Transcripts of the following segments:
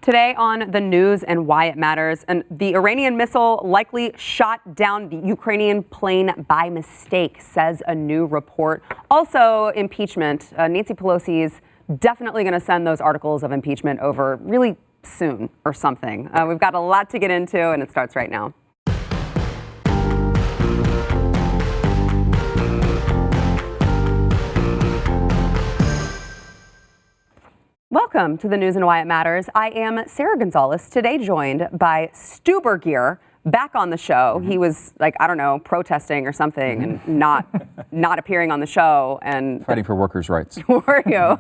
Today on the news and why it matters, and the Iranian missile likely shot down the Ukrainian plane by mistake, says a new report. Also, impeachment. Nancy Pelosi is definitely going to send those articles of impeachment over really soon or something. We've got a lot to get into, and it starts right now. Welcome to the news and why it matters. I am Sarah Gonzalez, today joined by Stu Burgier, back on the show. He was like, I don't know, protesting or something and not appearing on the show. And fighting for workers' rights. Were you?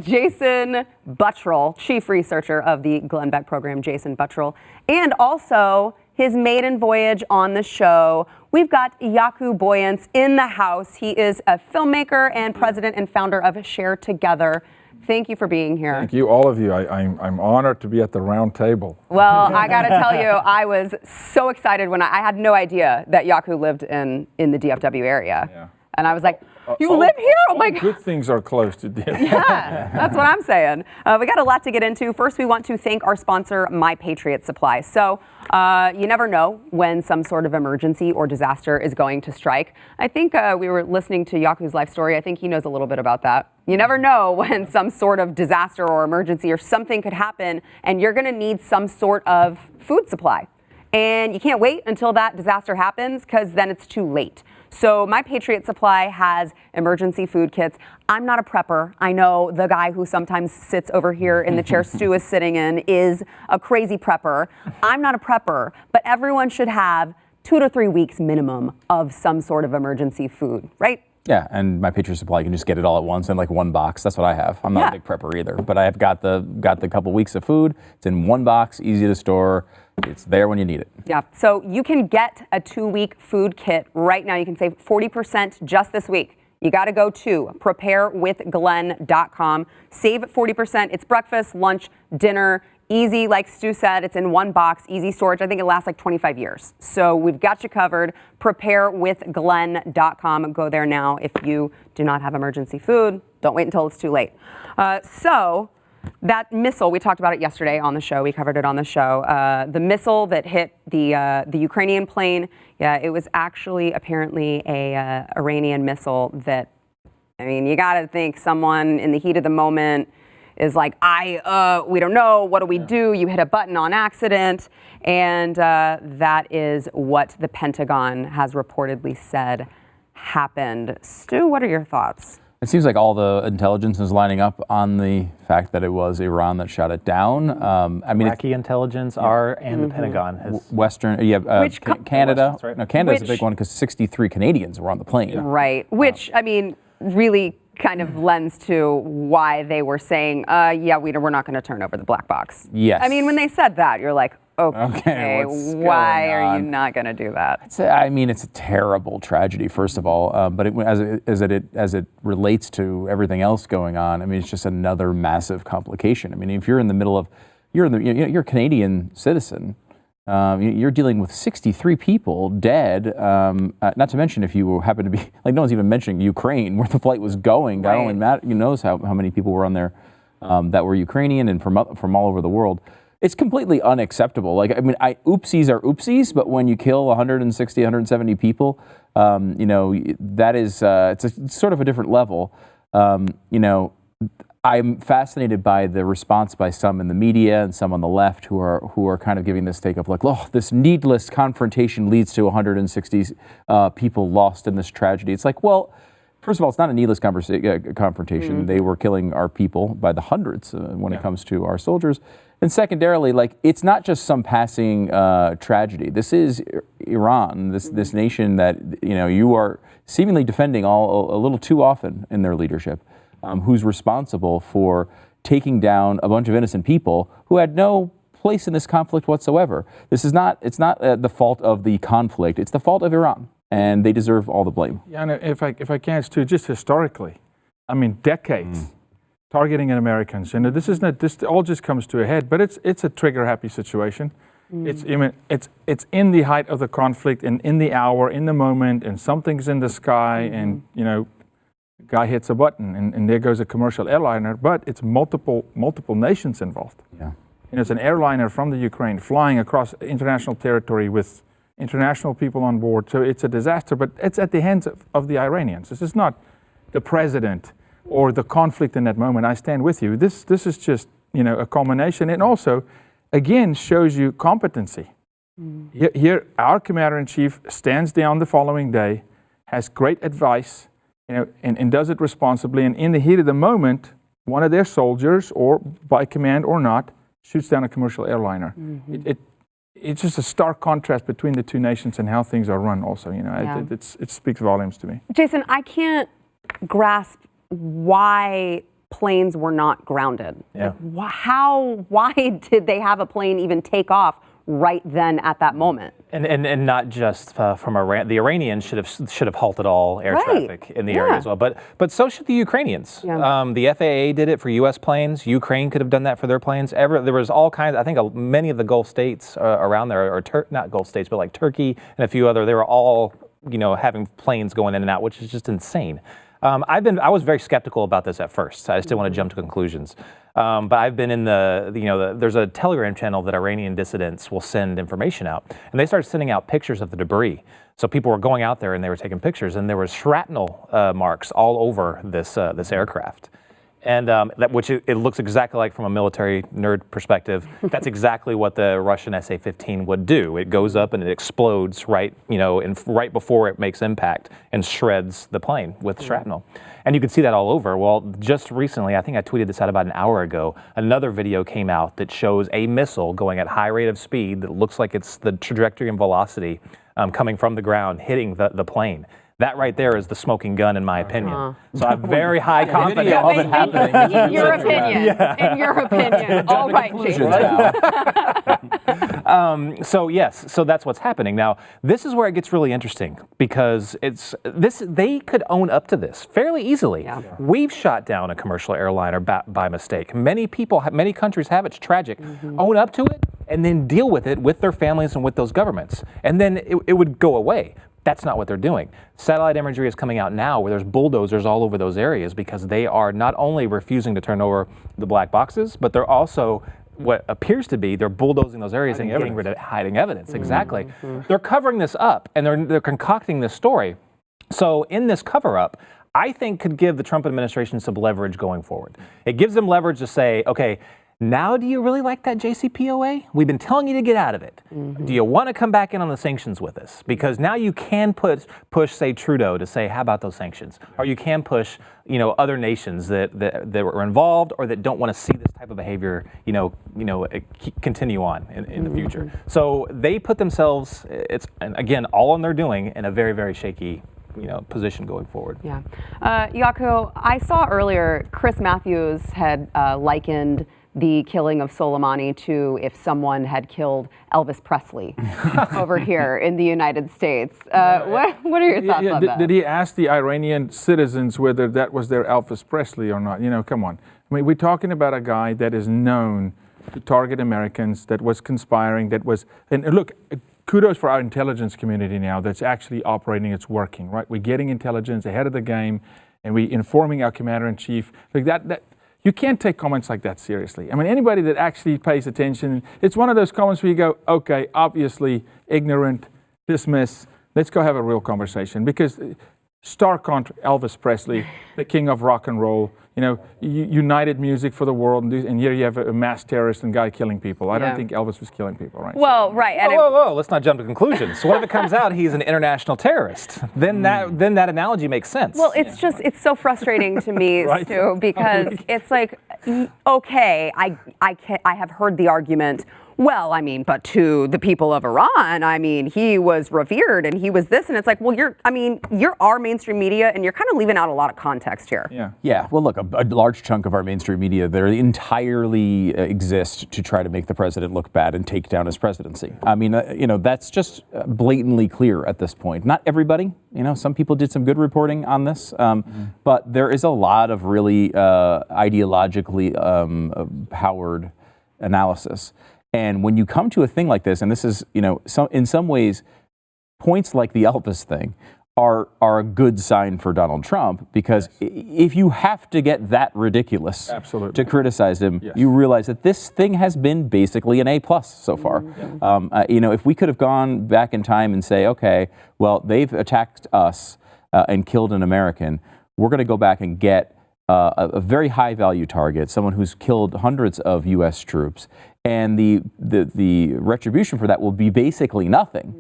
Jason Buttrill, chief researcher of the Glenn Beck program, Jason Buttrill, and also his maiden voyage on the show. We've got Jaco Booyens in the house. He is a filmmaker and president and founder of Share Together. Thank you for being here. Thank you, all of you. I'm honored to be at the round table. Well, I got to tell you, I was so excited when I had no idea that Jaco lived in the DFW area. Yeah. And I was like, you live here? Oh my God. Good things are close to DFW. Yeah, that's what I'm saying. We got a lot to get into. First, we want to thank our sponsor, Patriot Supply. So you never know when some sort of emergency or disaster is going to strike. I think we were listening to Jaco's life story. I think he knows a little bit about that. You never know when some sort of disaster or emergency or something could happen, and you're going to need some sort of food supply. And you can't wait until that disaster happens, because then it's too late. So Patriot Supply has emergency food kits. I'm not a prepper. I know the guy who sometimes sits over here in the chair Stu is sitting in is a crazy prepper. I'm not a prepper, but everyone should have 2 to 3 weeks minimum of some sort of emergency food, right? Yeah, and Patriot Supply, you can just get it all at once in like one box. That's what I have. I'm not a big prepper either, but I've got the couple weeks of food. It's in one box, easy to store. It's there when you need it. Yeah, so you can get a 2-week food kit right now. You can save 40% just this week. You got to go to preparewithglenn.com. Save 40%. It's breakfast, lunch, dinner. Easy, like Stu said, it's in one box, easy storage. I think it lasts like 25 years. So we've got you covered. Preparewithglenn.com. Go there now if you do not have emergency food. Don't wait until it's too late. So that missile, we talked about it yesterday on the show. We covered it on the show. The missile that hit the Ukrainian plane, yeah, it was actually apparently a Iranian missile that, I mean, you got to think someone in the heat of the moment is like, we don't know, what do we do? You hit a button on accident. And that is what the Pentagon has reportedly said happened. Stu, what are your thoughts? It seems like all the intelligence is lining up on the fact that it was Iran that shot it down. I mean, Iraqi intelligence, and the Pentagon has Western, Canada. Right. No, Canada's a big one because 63 Canadians were on the plane. Right, which, I mean, really kind of lends to why they were saying, we're not going to turn over the black box. Yes. I mean, when they said that, you're like, okay, why are you not going to do that? I mean, it's a terrible tragedy, first of all, but as it relates to everything else going on, I mean, it's just another massive complication. I mean, if you're in the middle of, you're a Canadian citizen, you're dealing with 63 people dead, not to mention if you happen to be, like, no one's even mentioning Ukraine, where the flight was going. God only knows how many people were on there that were Ukrainian and from all over the world. It's completely unacceptable. Like, I mean, oopsies are oopsies, but when you kill 160, 170 people, that is, it's sort of a different level. I'm fascinated by the response by some in the media and some on the left who are kind of giving this take of like, oh, this needless confrontation leads to 160 people lost in this tragedy. It's like, well, first of all, it's not a needless confrontation. Mm-hmm. They were killing our people by the hundreds when it comes to our soldiers. And secondarily, like, it's not just some passing tragedy. This is Iran, this nation that you are seemingly defending a little too often in their leadership, who's responsible for taking down a bunch of innocent people who had no place in this conflict whatsoever. It's not the fault of the conflict. It's the fault of Iran, and they deserve all the blame. Yeah, and if I can, too, just historically, I mean, decades. Targeting Americans, and this all just comes to a head, but it's a trigger-happy situation. It's in the height of the conflict, and in the hour, in the moment, and something's in the sky, and Guy hits a button, and there goes a commercial airliner, but it's multiple nations involved. Yeah. It's an airliner from the Ukraine flying across international territory with international people on board. So it's a disaster, but it's at the hands of the Iranians. This is not the president or the conflict in that moment. I stand with you. This is just, a culmination, and also, again, shows you competency. Here, our commander-in-chief stands down the following day, has great advice, and does it responsibly. And in the heat of the moment, one of their soldiers, or by command or not, shoots down a commercial airliner. It's just a stark contrast between the two nations and how things are run also. It speaks volumes to me. Jason, I can't grasp why planes were not grounded. Yeah. Why did they have a plane even take off right then at that moment? And not just from Iran. The Iranians should have halted all air traffic in the area as well. But so should the Ukrainians. Yeah. The FAA did it for U.S. planes. Ukraine could have done that for their planes. There was all kinds. I think many of the Gulf states around there, or not Gulf states, but like Turkey and a few other. They were all having planes going in and out, which is just insane. I was very skeptical about this at first. I just didn't want to jump to conclusions. But I've been in there's a Telegram channel that Iranian dissidents will send information out, and they started sending out pictures of the debris. So people were going out there and they were taking pictures, and there was shrapnel marks all over this aircraft. And which it looks exactly like, from a military nerd perspective, that's exactly what the Russian SA-15 would do. It goes up and it explodes right before it makes impact and shreds the plane with shrapnel. And you can see that all over. Well, just recently, I think I tweeted this out about an hour ago, another video came out that shows a missile going at high rate of speed that looks like it's the trajectory and velocity coming from the ground, hitting the plane. That right there is the smoking gun, in my opinion. So I have very high confidence of it happening. In your opinion. In your opinion. All right, Jason. So that's what's happening. Now, this is where it gets really interesting, because they could own up to this fairly easily. Yeah. We've shot down a commercial airliner by mistake. Many countries have. It's tragic. Own up to it and then deal with it with their families and with those governments. And then it would go away. That's not what they're doing. Satellite imagery is coming out now where there's bulldozers all over those areas, because they are not only refusing to turn over the black boxes, but they're also, what appears to be, they're bulldozing those areas and getting rid of hiding evidence. Exactly. They're covering this up, and they're concocting this story. So in this cover-up, I think could give the Trump administration some leverage going forward. It gives them leverage to say, okay, now do you really like that JCPOA? We've been telling you to get out of it. Do you want to come back in on the sanctions with us? Because now you can push, say, Trudeau to say, how about those sanctions? Or you can push, other nations that were involved or that don't want to see this type of behavior, continue on in the future. So they put themselves, and again, all in their doing, in a very, very shaky position going forward. Yeah. Jaco, I saw earlier Chris Matthews had likened the killing of Soleimani to if someone had killed Elvis Presley over here in the United States. What are your thoughts on that? Did he ask the Iranian citizens whether that was their Elvis Presley or not? Come on. I mean, we're talking about a guy that is known to target Americans, that was conspiring, and look, kudos for our intelligence community now that's actually operating, it's working, right? We're getting intelligence ahead of the game, and we're informing our commander-in-chief. Like that you can't take comments like that seriously. I mean, anybody that actually pays attention, it's one of those comments where you go, okay, obviously ignorant, dismiss, let's go have a real conversation. Because stark contra, Elvis Presley, the king of rock and roll, united music for the world, and here you have a mass terrorist and guy killing people. I don't think Elvis was killing people, right? Well, right. And whoa, let's not jump to conclusions. So what if it comes out he's an international terrorist? Then that analogy makes sense. Well, it's so frustrating to me, right? Stu, because it's like, okay, I have heard the argument, well, I mean, but to the people of Iran, I mean, he was revered and he was this, and it's like, well, you're our mainstream media, and you're kind of leaving out a lot of context here. Yeah. Well, look, a large chunk of our mainstream media, they entirely exist to try to make the president look bad and take down his presidency. I mean, that's just blatantly clear at this point. Not everybody, some people did some good reporting on this, but there is a lot of really ideologically powered analysis. And when you come to a thing like this, and this is, in some ways, points like the Elvis thing are a good sign for Donald Trump, because if you have to get that ridiculous to criticize him, you realize that this thing has been basically an A+ so far. If we could have gone back in time and say, okay, well, they've attacked us and killed an American, we're going to go back and get a very high value target, someone who's killed hundreds of U.S. troops, and the retribution for that will be basically nothing.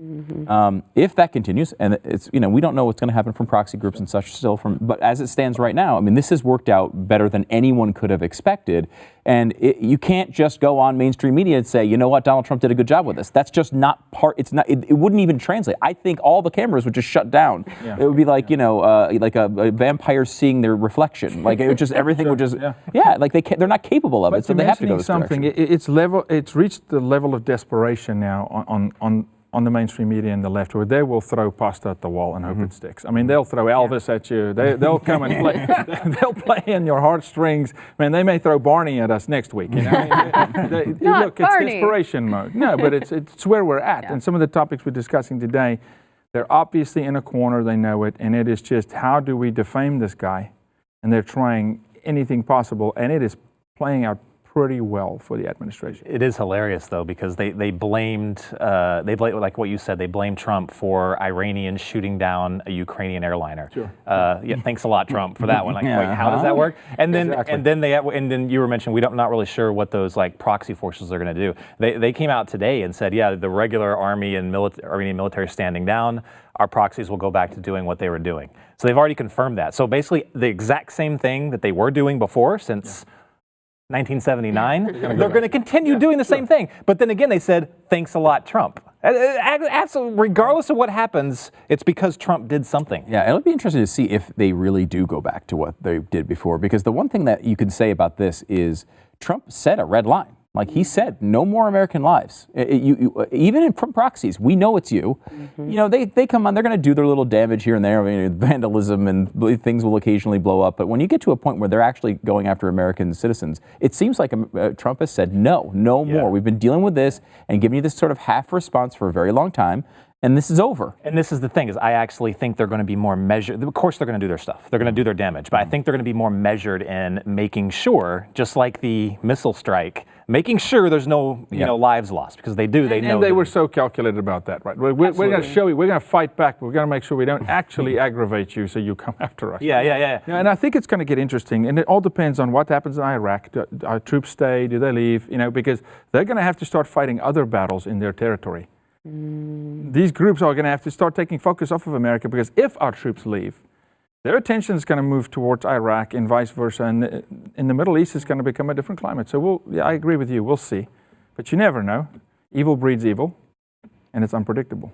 If that continues, and it's, we don't know what's going to happen from proxy groups and such still, but as it stands right now, I mean, this has worked out better than anyone could have expected. And you can't just go on mainstream media and say, you know what, Donald Trump did a good job with this. That's just not it wouldn't even translate. I think all the cameras would just shut down. It would be like, like a vampire seeing their reflection. Like it would just, everything would just, like they're not capable of it, so they have to go this something. It's reached the level of desperation now on the mainstream media and the left, where they will throw pasta at the wall and hope it sticks. I mean, they'll throw Elvis at you. They'll come and play. They'll play in your heartstrings. Man, they may throw Barney at us next week. Look, it's desperation mode. No, but it's where we're at. And some of the topics we're discussing today, they're obviously in a corner. They know it, and it is just, how do we defame this guy? And they're trying anything possible, and it is playing out pretty well for the administration. It is hilarious, though, because they blamed, like what you said, they blamed Trump for Iranians shooting down a Ukrainian airliner. Thanks a lot, Trump, for that one. Like, how does that work? And then and then you were mentioning, we're not really sure what those like proxy forces are going to do. They came out today and said, the regular army and Iranian military is standing down. Our proxies will go back to doing what they were doing. So they've already confirmed that. So basically, the exact same thing that they were doing before since 1979, they're going to continue doing the same thing. But then again, they said, thanks a lot, Trump. Absolutely, regardless of what happens, it's because Trump did something. Yeah, it'll be interesting to see if they really do go back to what they did before, because the one thing that you can say about this is Trump set a red line. Like he said, no more American lives. Even from proxies, we know it's you. They come on, they're going to do their little damage here and there. I mean, vandalism and things will occasionally blow up. But when you get to a point where they're actually going after American citizens, it seems like Trump has said, no more. We've been dealing with this and giving you this sort of half response for a very long time. And this is over. And this is the thing, is I actually think they're going to be more measured. Of course, they're going to do their stuff. They're going to do their damage. But I think they're going to be more measured in making sure, just like the missile strike, making sure there's no lives lost, because they do. They know. And they were so calculated about that, right? We're going to show you. We're going to fight back. But we're going to make sure we don't actually aggravate you, so you come after us. Yeah. And I think it's going to get interesting, and it all depends on what happens in Iraq. Do our troops stay? Do they leave? Because they're going to have to start fighting other battles in their territory. These groups are going to have to start taking focus off of America, because if our troops leave, their attention is going to move towards Iraq and vice versa. And in the Middle East, it's going to become a different climate. So I agree with you. We'll see. But you never know. Evil breeds evil, and it's unpredictable.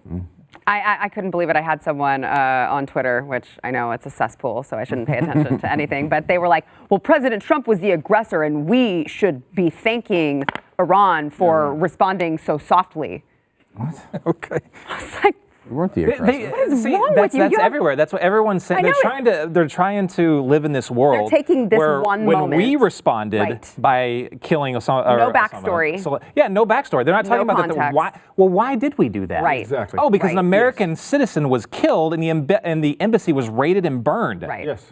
I couldn't believe it. I had someone on Twitter, which I know it's a cesspool, so I shouldn't pay attention to anything, but they were like, well, President Trump was the aggressor, and we should be thanking Iran for responding so softly. What? Okay. I was like, we weren't the aggressor. That's everywhere. That's what everyone's saying. They're trying to live in this world. They're taking this where, one when moment. we responded by killing Osama. No backstory. No backstory. They're not talking about that. Why did we do that? Right. Exactly. Oh, because an American citizen was killed and the embassy was raided and burned. Right. Yes.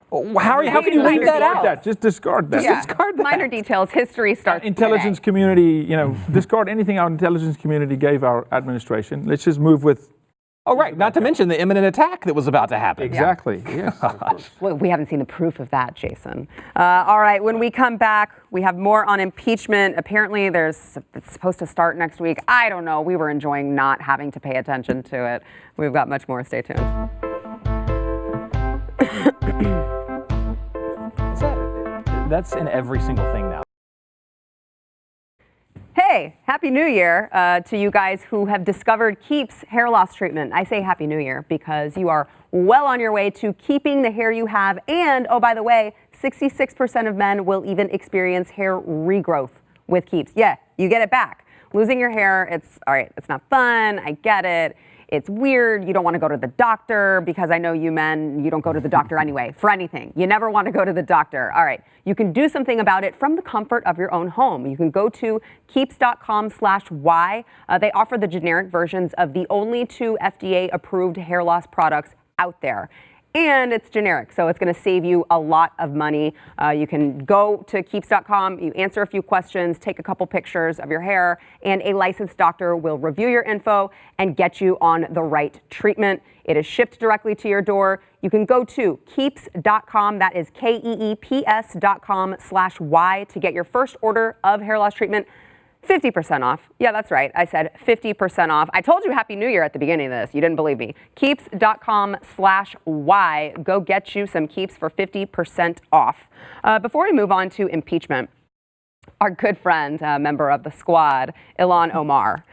How can you leave that out? Just discard that. Yeah. Discard that. Minor details. History starts Intelligence today. community, discard anything our intelligence community gave our administration. Let's just move with. Oh, right. Not to mention the imminent attack that was about to happen. Exactly. Yes. Well, we haven't seen the proof of that, Jason. All right. When we come back, we have more on impeachment. Apparently, it's supposed to start next week. I don't know. We were enjoying not having to pay attention to it. We've got much more. Stay tuned. That's in every single thing now. Hey, Happy New Year to you guys who have discovered Keep's hair loss treatment. I say Happy New Year because you are well on your way to keeping the hair you have. And, oh, by the way, 66% of men will even experience hair regrowth with Keeps. Yeah, you get it back. Losing your hair, it's not fun. I get it. It's weird. You don't want to go to the doctor, because I know you men, you don't go to the doctor anyway for anything. You never want to go to the doctor. All right. You can do something about it from the comfort of your own home. You can go to keeps.com/why. They offer the generic versions of the only 2 FDA-approved hair loss products out there. And it's generic, so it's going to save you a lot of money. You can go to keeps.com, you answer a few questions, take a couple pictures of your hair, and a licensed doctor will review your info and get you on the right treatment. It is shipped directly to your door. You can go to keeps.com, that is KEEPS.com/Y, to get your first order of hair loss treatment 50% off. Yeah, that's right. I said 50% off. I told you Happy New Year at the beginning of this. You didn't believe me. Keeps.com/Y. Go get you some Keeps for 50% off. Before we move on to impeachment, our good friend, member of the squad, Ilhan Omar,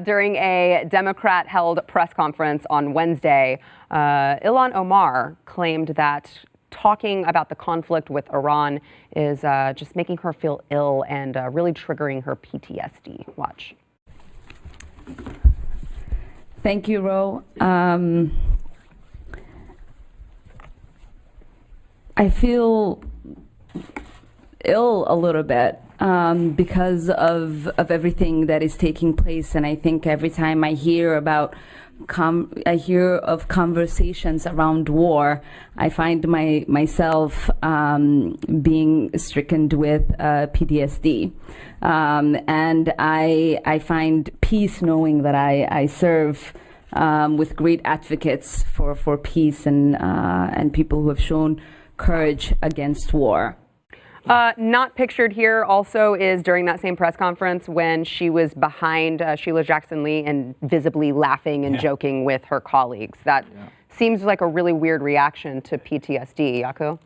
during a Democrat-held press conference on Wednesday, Ilhan Omar claimed that talking about the conflict with Iran is just making her feel ill and really triggering her PTSD. Watch. Thank you, Ro. I feel ill a little bit because of everything that is taking place, and I think every time I hear about I hear of conversations around war, I find myself being stricken with PTSD. And I find peace knowing that I serve with great advocates for peace and people who have shown courage against war. Not pictured here also is during that same press conference when she was behind Sheila Jackson Lee and visibly laughing and joking with her colleagues. That seems like a really weird reaction to PTSD, Yaku.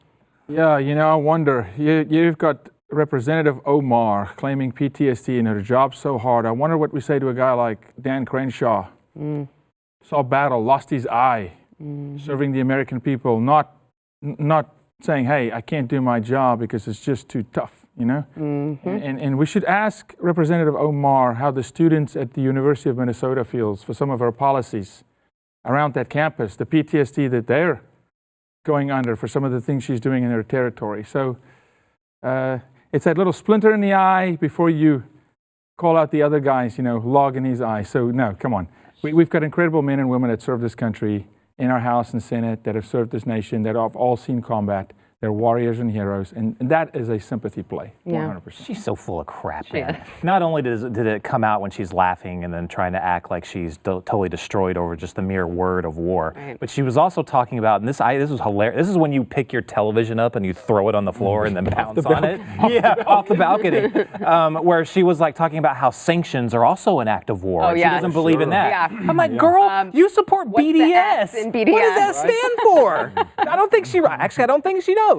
Yeah, I wonder. You've got Representative Omar claiming PTSD and her job so hard. I wonder what we say to a guy like Dan Crenshaw. Saw battle, lost his eye, serving the American people, not saying, hey, I can't do my job because it's just too tough, And we should ask Representative Omar how the students at the University of Minnesota feels for some of her policies around that campus, the PTSD that they're going under for some of the things she's doing in her territory. So it's that little splinter in the eye before you call out the other guys, log in his eye. So no, come on. We've got incredible men and women that serve this country in our House and Senate that have served this nation, that have all seen combat. They're warriors and heroes, and that is a sympathy play, 100%. She's so full of crap, man. Not only did it come out when she's laughing and then trying to act like she's totally destroyed over just the mere word of war, but she was also talking about, and this was hilarious, this is when you pick your television up and you throw it on the floor and then bounce on it. Off the balcony. Where she was like talking about how sanctions are also an act of war. Oh, and she doesn't believe in that. Yeah. I'm like, girl, you support BDS. In BDS. What does that stand for? I don't think she knows.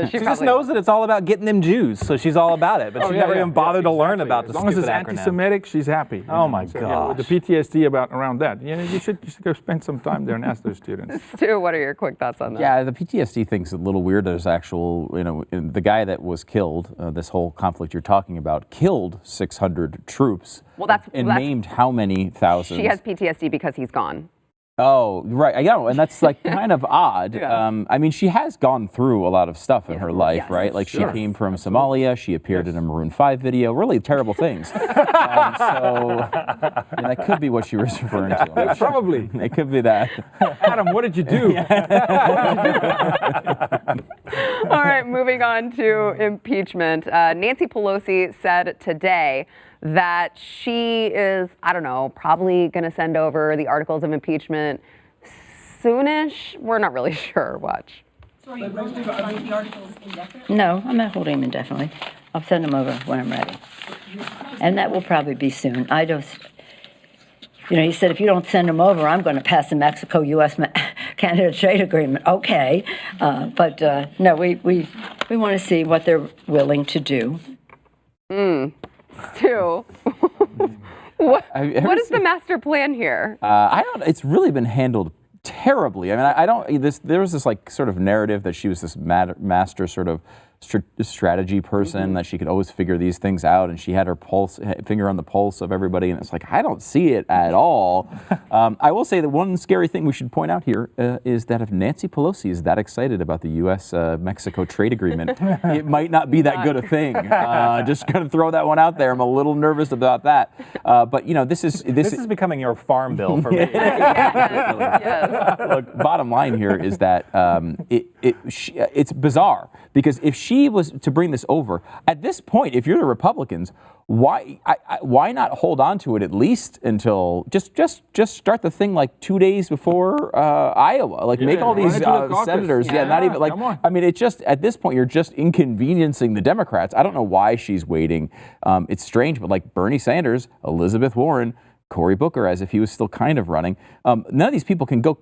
She just knows that it's all about getting them Jews, so she's all about it. But she never even bothered to learn about the stupid acronym. As long as it's anti-Semitic, she's happy. Oh my gosh. The PTSD around that. You should go spend some time there and ask those students. Stu, what are your quick thoughts on that? Yeah, the PTSD thing's a little weird. There's actual, the guy that was killed, this whole conflict you're talking about, killed 600 troops. Well, that's named how many thousands. She has PTSD because he's gone. Oh, right. I know, and that's like kind of odd. I mean, she has gone through a lot of stuff in her life, right? Like she came from Somalia, she appeared in a Maroon 5 video, really terrible things. So that could be what she was referring to. Probably. It could be that. Adam, what did you do? All right, moving on to impeachment. Nancy Pelosi said today that she is, probably going to send over the articles of impeachment soonish. We're not really sure. Watch. So are you going to find the articles indefinitely? No, I'm not holding them indefinitely. I'll send them over when I'm ready. And that will probably be soon. I just, he said, if you don't send them over, I'm going to pass the Mexico-U.S. Canada trade agreement. Okay. But no, we want to see what they're willing to do. Stu, what is the master plan here? It's really been handled terribly. I mean, there was this like sort of narrative that she was this master sort of strategy person, that she could always figure these things out, and she had her finger on the pulse of everybody, and it's like, I don't see it at all. I will say that one scary thing we should point out here is that if Nancy Pelosi is that excited about the U.S.-Mexico trade agreement, it might not be that good a thing. Just going to throw that one out there. I'm a little nervous about that. But, you know, this is becoming your farm bill for me. Yes. Look, bottom line here is that it's bizarre, because if she was to bring this over at this point, if you're the Republicans, why not hold on to it at least until just start the thing like 2 days before Iowa, like make all these senators, not even like, I mean, it's just at this point you're just inconveniencing the Democrats. I don't know why she's waiting. It's strange, but like Bernie Sanders, Elizabeth Warren, Cory Booker, as if he was still kind of running. None of these people can go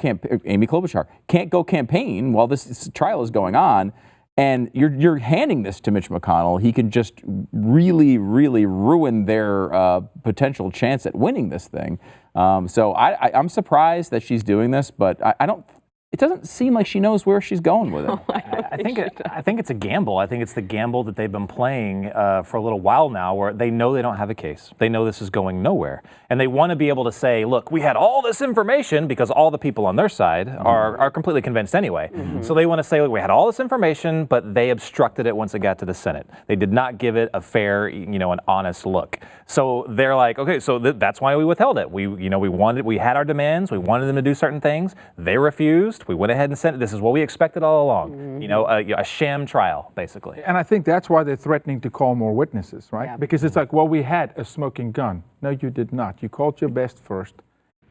Amy Klobuchar can't go campaign while this trial is going on. And you're handing this to Mitch McConnell. He can just really, really ruin their potential chance at winning this thing. So I'm surprised that she's doing this, but I don't. It doesn't seem like she knows where she's going with it. I think it's a gamble. I think it's the gamble that they've been playing for a little while now, where they know they don't have a case. They know this is going nowhere. And they want to be able to say, look, we had all this information, because all the people on their side are completely convinced anyway. So they want to say, look, we had all this information, but they obstructed it once it got to the Senate. They did not give it a fair, an honest look. So they're like, okay, so that's why we withheld it. We had our demands. We wanted them to do certain things. They refused. We went ahead and sent it. This is what we expected all along. A sham trial, basically. And I think that's why they're threatening to call more witnesses, right? Yeah. Because it's like, well, we had a smoking gun. No, you did not. You called your best first.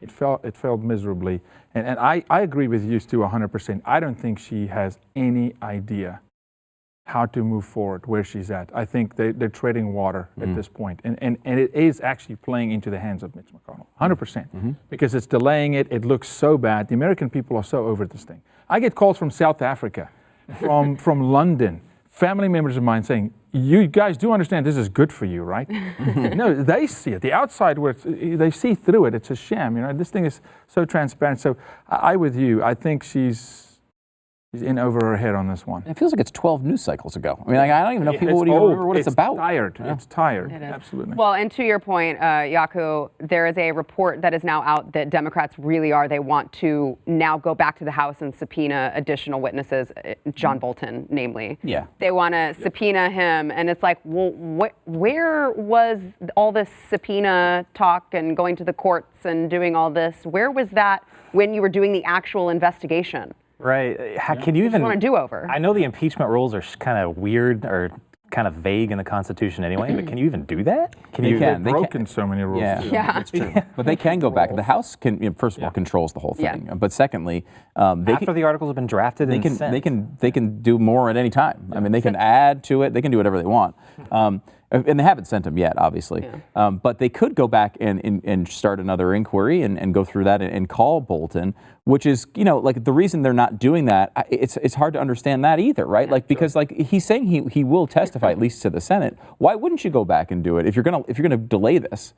It failed miserably. And I agree with you, Stu, 100%. I don't think she has any idea how to move forward, where she's at. I think they're treading water at this point. And it is actually playing into the hands of Mitch McConnell, 100%. Because it's delaying it. It looks so bad. The American people are so over this thing. I get calls from South Africa, from London, family members of mine saying, you guys do understand this is good for you, right? No, they see it. The outside, they see through it. It's a sham. This thing is so transparent. So I with you, I think she's in over her head on this one. It feels like it's 12 news cycles ago. I mean, I don't even know if people would even remember what it's about. Tired. Yeah. It's tired. It is. Absolutely. Well, and to your point, Jaco, there is a report that is now out that Democrats really they want to now go back to the House and subpoena additional witnesses, John Bolton, namely. Yeah. They want to subpoena him, and it's like, well, where was all this subpoena talk and going to the courts and doing all this? Where was that when you were doing the actual investigation? Right. Can you even want a do-over? I know the impeachment rules are kind of weird or kind of vague in the Constitution anyway, but can you even do that? They've broken so many rules. Yeah. That's true. But they can go back. The House can, first of all, controls the whole thing. Yeah. But secondly, after the articles have been drafted, they can do more at any time. I mean, they can add to it. They can do whatever they want. And they haven't sent them yet, obviously. Yeah. But they could go back and start another inquiry and go through that and call Bolton, which is, like the reason they're not doing that, it's hard to understand that either, right? Yeah, because he's saying he will testify at least to the Senate. Why wouldn't you go back and do it if you're gonna delay this?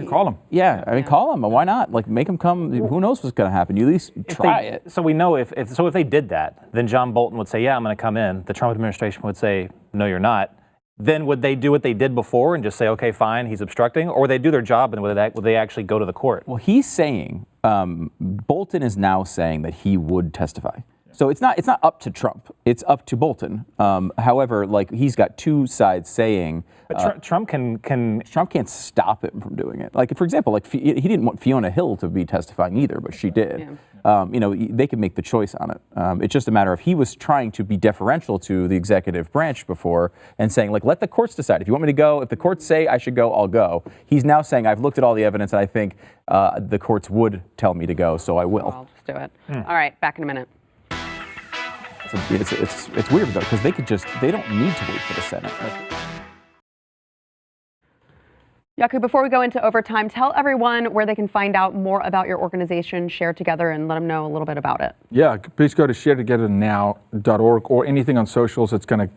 Call him. Yeah, I mean, call him. Why not? Like, make him come. Who knows what's going to happen? You at least try it. So we know if they did that, then John Bolton would say, yeah, I'm going to come in. The Trump administration would say, no, you're not. Then would they do what they did before and just say, okay, fine, he's obstructing? Or would they do their job and would they actually go to the court? Well, he's saying, Bolton is now saying that he would testify. So it's not up to Trump. It's up to Bolton. However, he's got two sides saying. But Trump Trump can't stop him from doing it. Like, for example, he didn't want Fiona Hill to be testifying either, but she did. Yeah. They can make the choice on it. It's just a matter of he was trying to be deferential to the executive branch before and saying, let the courts decide. If you want me to go, if the courts say I should go, I'll go. He's now saying, I've looked at all the evidence and I think the courts would tell me to go, so I will. I'll just do it. All right, back in a minute. It's weird though, because they don't need to wait for the Senate. Jaco, before we go into overtime, tell everyone where they can find out more about your organization, Share Together, and let them know a little bit about it. Yeah, please go to sharetogethernow.org or anything on socials. It's going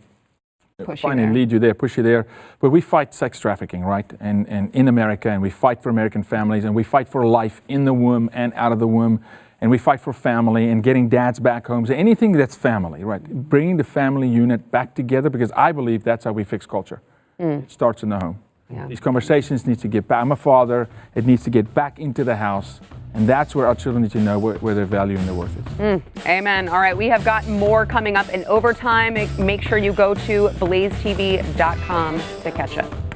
to find and lead you there, push you there. But we fight sex trafficking, right? And in America, and we fight for American families, and we fight for life in the womb and out of the womb. and we fight for family and getting dads back home. So anything that's family, right? Bringing the family unit back together, because I believe that's how we fix culture. It starts in the home. Yeah. These conversations need to get back. I'm a father. It needs to get back into the house. And that's where our children need to know where their value and their worth is. Amen. All right, we have got more coming up in overtime. Make sure you go to blazetv.com to catch it.